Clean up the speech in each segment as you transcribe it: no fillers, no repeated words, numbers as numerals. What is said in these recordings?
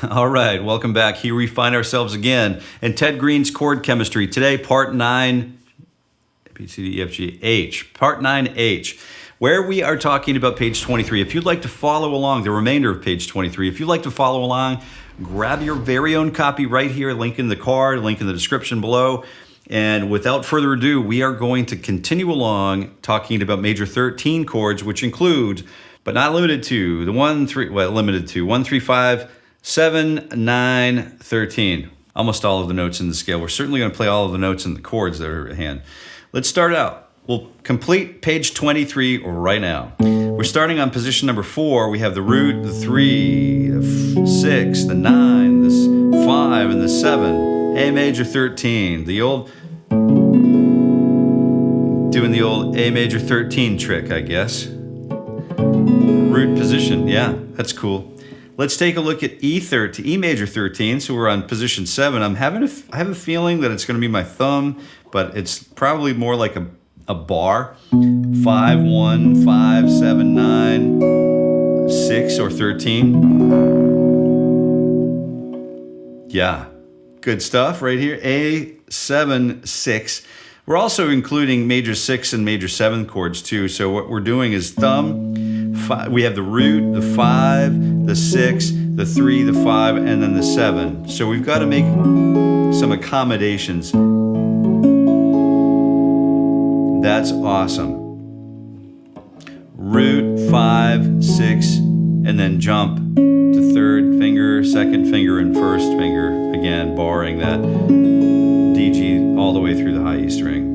All right, welcome back. Here we find ourselves again in Ted Greene's Chord Chemistry. Today, Part 9, B, C, D, E, F, G, H. Part 9H, where we are talking about page 23. If you'd like to follow along, the remainder of page 23, if you'd like to follow along, grab your very own copy right here, link in the card, link in the description below. And without further ado, we are going to continue along talking about major 13 chords, which include, but not limited to, the 1, 3, well, limited to 1, 3, 5, 7, 9, 13. Almost all of the notes in the scale. We're certainly going to play all of the notes in the chords that are at hand. Let's start out. We'll complete page 23 right now. We're starting on position number 4. We have the root, the 3, the 6, the 9, the 5, and the 7. A major 13. The old, doing the old A major 13 trick, I guess. Root position, yeah, that's cool. Let's take a look at E major 13. So we're on position 7. I have a feeling that it's going to be my thumb, but it's probably more like a bar. 5, 1, 5, 7, 9, 6, or 13. Yeah, good stuff right here. A, 7, 6. We're also including major 6 and major 7 chords too. So what we're doing is thumb. We have the root, the 5, the 6, the 3, the 5, and then the 7. So we've got to make some accommodations. That's awesome. Root, 5, 6, and then jump to third finger, second finger, and first finger. Again, barring that D, G all the way through the high E string.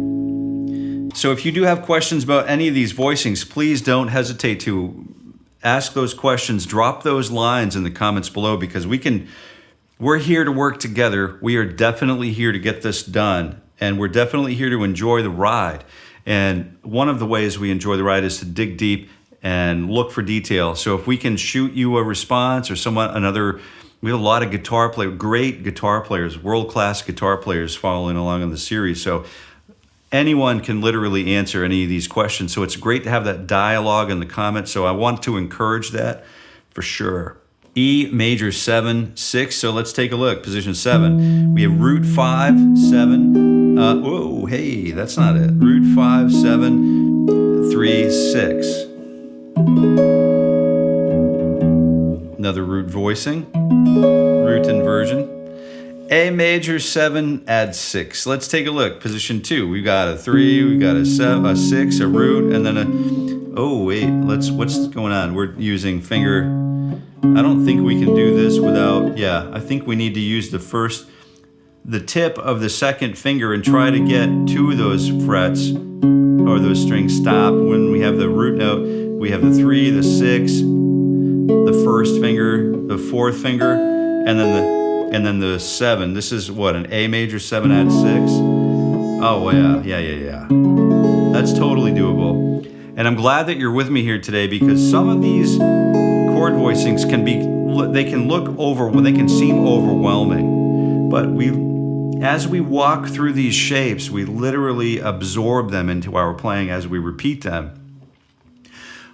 So if you do have questions about any of these voicings, please don't hesitate to ask those questions. Drop those lines in the comments below, because we're here to work together. We are definitely here to get this done, and we're definitely here to enjoy the ride. And one of the ways we enjoy the ride is to dig deep and look for detail. So if we can shoot you a response or we have a lot of great guitar players, world-class guitar players following along in the series. So anyone can literally answer any of these questions. So it's great to have that dialogue in the comments. So I want to encourage that for sure. E major 7, 6. So let's take a look. Position 7. We have root 5, 7. Whoa, hey, that's not it. Root 5, 7, 3, 6. Another root voicing. Root inversion. A major 7, add 6. Let's take a look. Position 2. We've got a 3, we've got a 7, a 6, a root, and then what's going on? We're using finger. I don't think we can do this without, I think we need to use the tip of the second finger and try to get 2 of those frets or those strings stop. When we have the root note, we have the 3, the 6, the first finger, the fourth finger, and then the 7. This is what, an A major 7 add 6? Oh, yeah. That's totally doable. And I'm glad that you're with me here today, because some of these chord voicings can seem overwhelming. But as we walk through these shapes, we literally absorb them into our playing as we repeat them.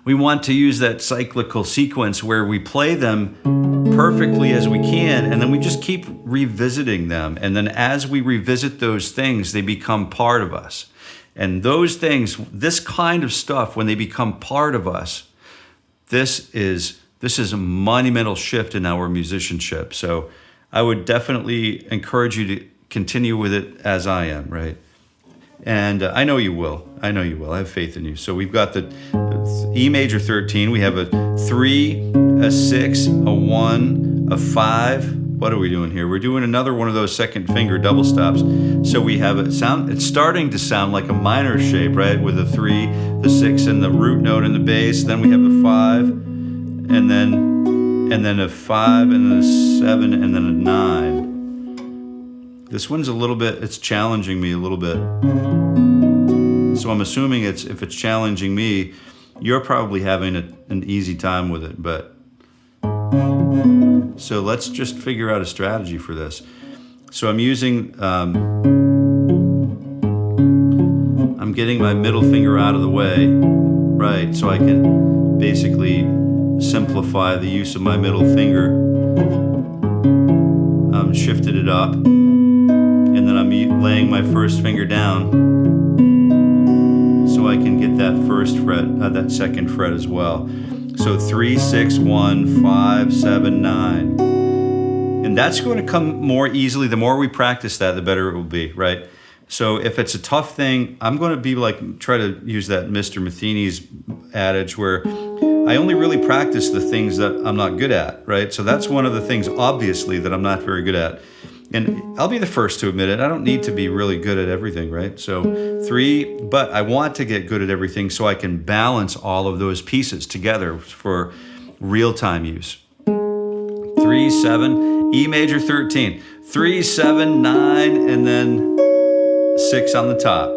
We want to use that cyclical sequence where we play them perfectly as we can, and then we just keep revisiting them. And then as we revisit those things, they become part of us. And those things, this kind of stuff, when they become part of us, this is a monumental shift in our musicianship. So I would definitely encourage you to continue with it as I am, right? And I know you will. I have faith in you. So we've got the E major 13. We have a 3, a 6, a 1, a 5. What are we doing here? We're doing another one of those second finger double stops. So we have it's starting to sound like a minor shape, right? With the 3, the 6, and the root note in the bass. Then we have the 5, and then a 5, and then a 7, and then a 9. This one's it's challenging me a little bit. So I'm assuming if it's challenging me, you're probably having an easy time with it. But so let's just figure out a strategy for this. So I'm using, I'm getting my middle finger out of the way, right? So I can basically simplify the use of my middle finger. shifted it up, and then I'm laying my first finger down so I can get that first fret, that second fret as well. So 3, 6, 1, 5, 7, 9. And that's going to come more easily. The more we practice that, the better it will be, right? So if it's a tough thing, I'm going to be like, try to use that Mr. Matheny's adage where I only really practice the things that I'm not good at, right? So that's one of the things, obviously, that I'm not very good at. And I'll be the first to admit it. I don't need to be really good at everything, right? So 3, but I want to get good at everything so I can balance all of those pieces together for real-time use. 3, 7, E major 13. 3, 7, 9, and then 6 on the top.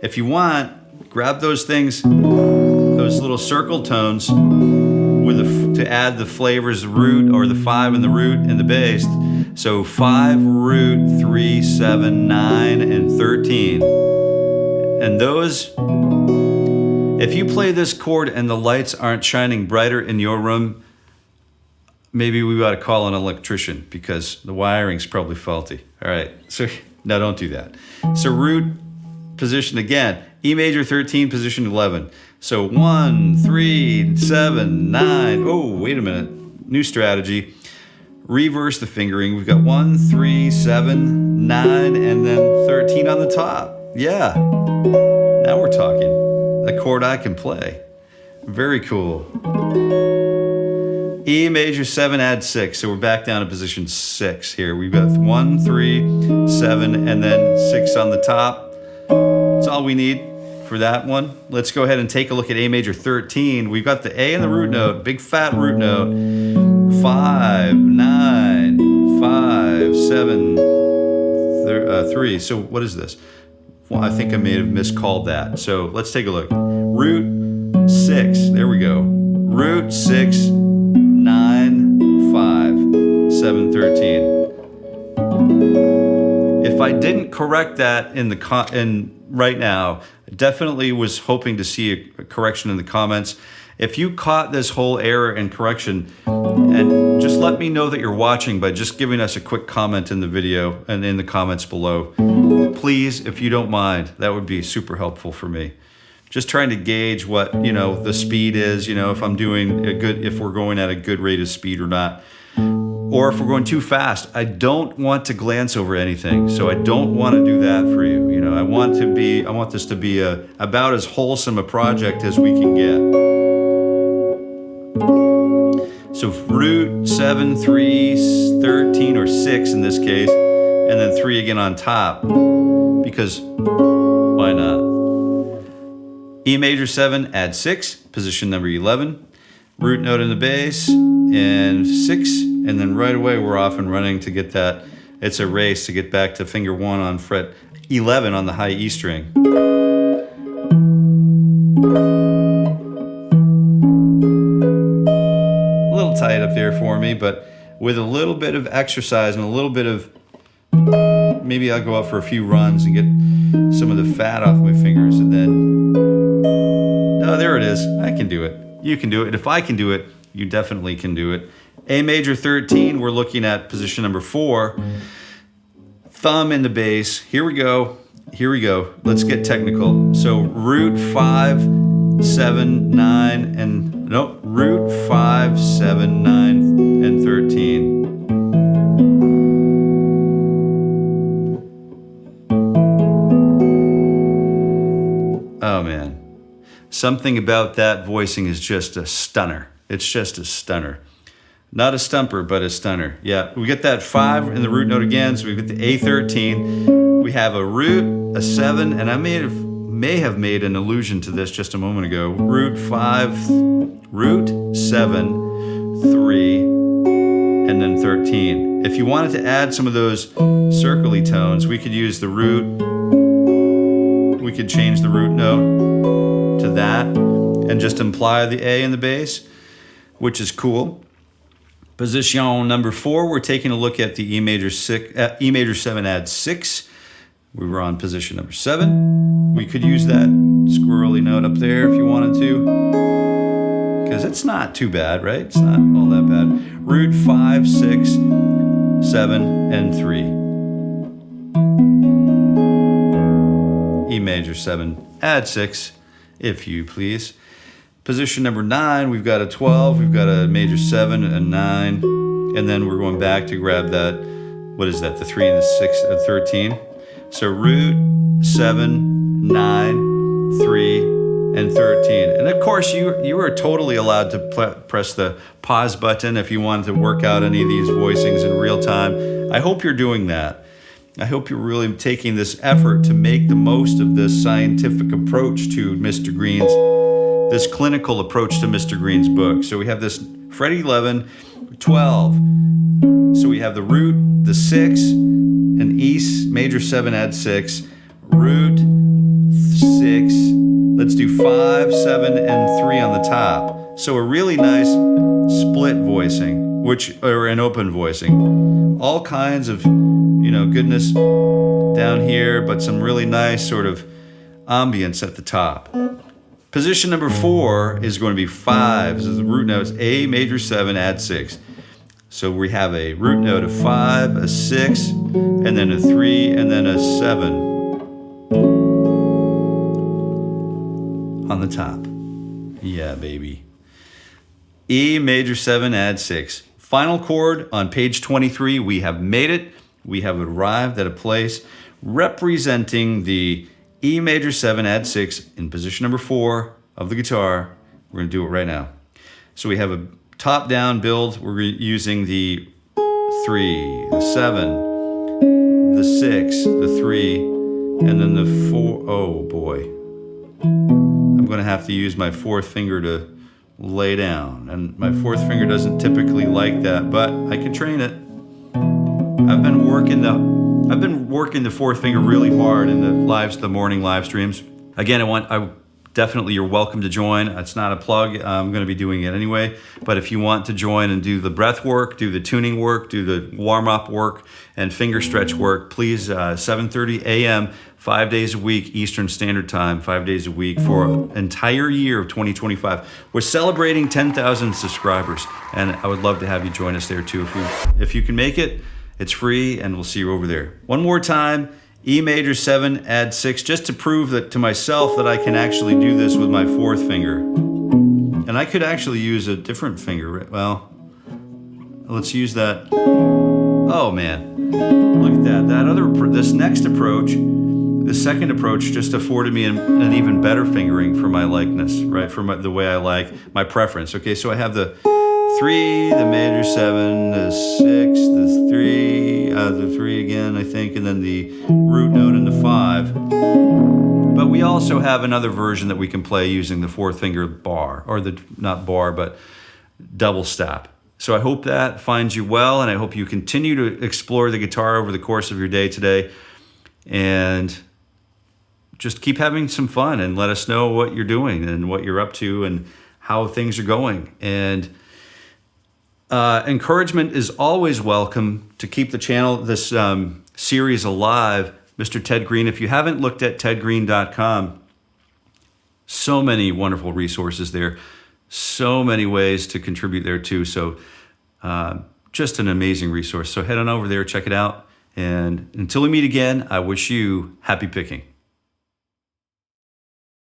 If you want, grab those things, those little circle tones with to add the flavors, the root, or the 5 and the root and the bass. So 5, root, 3, 7, 9, and 13. And those, if you play this chord and the lights aren't shining brighter in your room, maybe we ought to call an electrician because the wiring's probably faulty. All right, so no, don't do that. So root position again, E major 13, position 11. So 1, 3, 7, 9. Oh, wait a minute. New strategy. Reverse the fingering. We've got 1, 3, 7, 9, and then 13 on the top. Yeah. Now we're talking. A chord I can play. Very cool. E major 7, add 6. So we're back down to position 6 here. We've got 1, 3, 7, and then 6 on the top. That's all we need for that one. Let's go ahead and take a look at A major 13. We've got the A and the root note, big fat root note. 5, 9, 5, 7, 3. So what is this? Well, I think I may have miscalled that. So let's take a look. Root 6. There we go. Root 6, 9, 5, 7, 13. If I didn't correct that in right now, definitely was hoping to see a correction in the comments. If you caught this whole error and correction, and just let me know that you're watching by just giving us a quick comment in the video and in the comments below. Please, if you don't mind, that would be super helpful for me. Just trying to gauge what, the speed is, if I'm doing if we're going at a good rate of speed or not. Or if we're going too fast. I don't want to glance over anything, so I don't want to do that for you. I want this to be about as wholesome a project as we can get. So root 7, 3, 13, or 6 in this case, and then 3 again on top, because why not? E major 7, add 6, position number 11, root note in the bass, and 6, and then right away we're off and running to get that. It's a race to get back to finger 1 on fret 11 on the high E string. A little tight up there for me, but with a little bit of exercise and a little bit of, maybe I'll go out for a few runs and get some of the fat off my fingers, and then, oh, there it is. I can do it. You can do it. If I can do it, you definitely can do it. A major 13, we're looking at position number 4. Thumb in the bass. Here we go. Here we go. Let's get technical. So root 5, 7, 9, and nope, root 5, 7, 9, and 13. Oh man. Something about that voicing is just a stunner. It's just a stunner. Not a stumper, but a stunner. Yeah, we get that 5 in the root note again, so we get the A13. We have a root, a 7, and I may have made an allusion to this just a moment ago. Root 5, root 7, 3, and then 13. If you wanted to add some of those circly tones, we could use the root. We could change the root note to that and just imply the A in the bass, which is cool. Position number 4, we're taking a look at the E major 7, add 6. We were on position number 7. We could use that squirrely note up there if you wanted to, because it's not too bad, right? It's not all that bad. Root 5, 6, 7, and 3. E major 7, add 6, if you please. Position number 9, we've got a 12, we've got a major 7, a 9, and then we're going back to grab that, what is that, the 3 and the 6, 13. So root, 7, 9, 3, and 13. And of course, you are totally allowed to press the pause button if you wanted to work out any of these voicings in real time. I hope you're doing that. I hope you're really taking this effort to make the most of this scientific approach to Mr. Greene's, this clinical approach to Mr. Greene's book. So we have this fret 11, 12. So we have the root, the 6, and E major 7, add 6, root, 6. Let's do 5, 7, and 3 on the top. So a really nice split voicing, or an open voicing. All kinds of, goodness down here, but some really nice sort of ambience at the top. Position number 4 is going to be 5. So the root note is A major 7, add 6. So we have a root note of 5, a 6, and then a 3, and then a 7 on the top. Yeah, baby. E major 7, add 6. Final chord on page 23. We have made it. We have arrived at a place representing the E major 7, add 6 in position number 4 of the guitar. We're going to do it right now. So we have a top-down build. We're using the 3, the 7, the 6, the 3, and then the 4. Oh boy. I'm going to have to use my 4th finger to lay down. And my 4th finger doesn't typically like that, but I can train it. I've been working the 4th finger really hard in the morning live streams. Again, you're welcome to join. It's not a plug. I'm going to be doing it anyway. But if you want to join and do the breath work, do the tuning work, do the warm-up work, and finger stretch work, please, 7:30 a.m., 5 days a week, Eastern Standard Time, 5 days a week for an entire year of 2025. We're celebrating 10,000 subscribers, and I would love to have you join us there too. If you can make it, it's free, and we'll see you over there. One more time. E major 7, add 6, just to prove that to myself that I can actually do this with my 4th finger. And I could actually use a different finger. Well, let's use that. Oh man, look at that. This next approach, the second approach, just afforded me an even better fingering for my likeness, right? For the way I like, my preference. Okay, so I have the 3, the major 7, the 6, the 3, the 3 again, I think, and then the root note and the 5. But we also have another version that we can play using the 4th finger bar, or not bar, but double stop. So I hope that finds you well, and I hope you continue to explore the guitar over the course of your day today, and just keep having some fun, and let us know what you're doing and what you're up to and how things are going. And encouragement is always welcome to keep the channel, this series alive. Mr. Ted Greene, if you haven't looked at tedgreene.com, so many wonderful resources there, so many ways to contribute there too. So just an amazing resource. So head on over there, check it out. And until we meet again, I wish you happy picking.